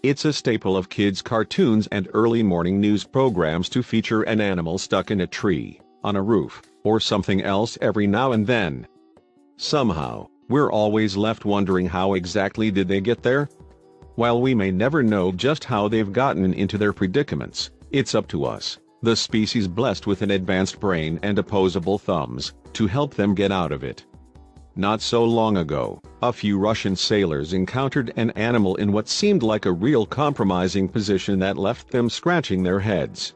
It's a staple of kids' cartoons and early morning news programs to feature an animal stuck in a tree, on a roof, or something else every now and then. Somehow, we're always left wondering how exactly did they get there? While we may never know just how they've gotten into their predicaments, it's up to us, the species blessed with an advanced brain and opposable thumbs, to help them get out of it. Not so long ago, a few Russian sailors encountered an animal in what seemed like a real compromising position that left them scratching their heads.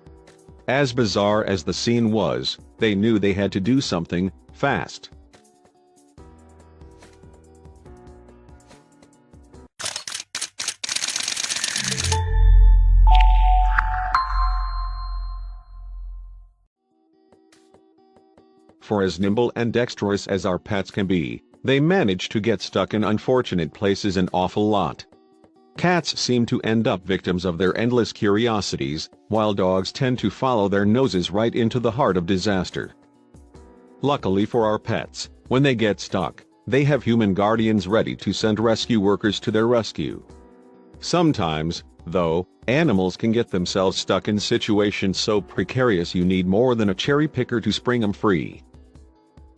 As bizarre as the scene was, they knew they had to do something, fast. For as nimble and dexterous as our pets can be, they manage to get stuck in unfortunate places an awful lot. Cats seem to end up victims of their endless curiosities, while dogs tend to follow their noses right into the heart of disaster. Luckily for our pets, when they get stuck, they have human guardians ready to send rescue workers to their rescue. Sometimes, though, animals can get themselves stuck in situations so precarious you need more than a cherry picker to spring them free.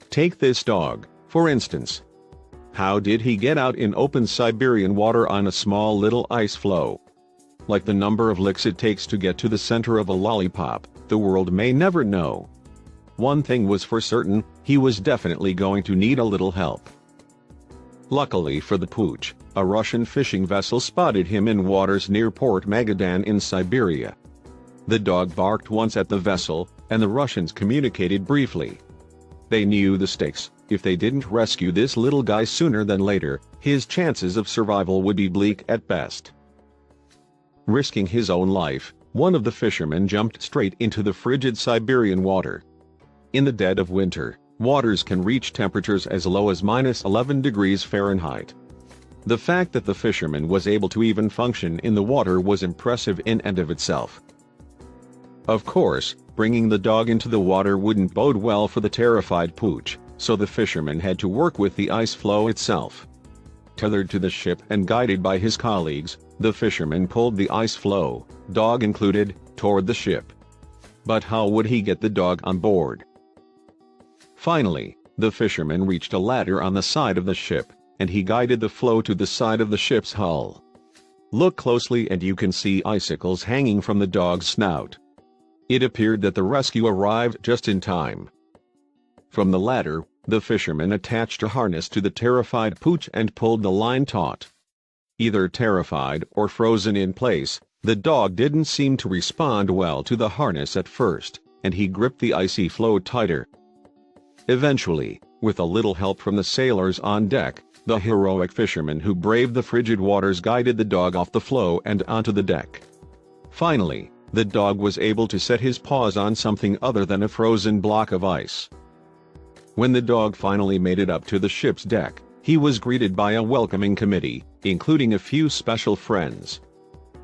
Take this dog, for instance. How did he get out in open Siberian water on a small little ice floe? Like the number of licks it takes to get to the center of a lollipop, the world may never know. One thing was for certain, he was definitely going to need a little help. Luckily for the pooch, a Russian fishing vessel spotted him in waters near Port Magadan in Siberia. The dog barked once at the vessel, and the Russians communicated briefly. They knew the stakes. If they didn't rescue this little guy sooner than later, his chances of survival would be bleak at best. Risking his own life, one of the fishermen jumped straight into the frigid Siberian water. In the dead of winter, waters can reach temperatures as low as -11 degrees Fahrenheit. The fact that the fisherman was able to even function in the water was impressive in and of itself. Of course, bringing the dog into the water wouldn't bode well for the terrified pooch, so the fisherman had to work with the ice floe itself. Tethered to the ship and guided by his colleagues, the fisherman pulled the ice floe, dog included, toward the ship. But how would he get the dog on board? Finally, the fisherman reached a ladder on the side of the ship, and he guided the floe to the side of the ship's hull. Look closely and you can see icicles hanging from the dog's snout. It appeared that the rescue arrived just in time. From the ladder, the fisherman attached a harness to the terrified pooch and pulled the line taut. Either terrified or frozen in place, the dog didn't seem to respond well to the harness at first, and he gripped the icy floe tighter. Eventually, with a little help from the sailors on deck, the heroic fisherman who braved the frigid waters guided the dog off the floe and onto the deck. Finally, the dog was able to set his paws on something other than a frozen block of ice. When the dog finally made it up to the ship's deck, he was greeted by a welcoming committee, including a few special friends.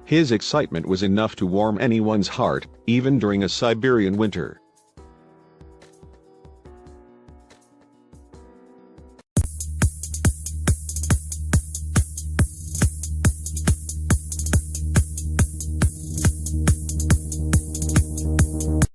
His excitement was enough to warm anyone's heart, even during a Siberian winter.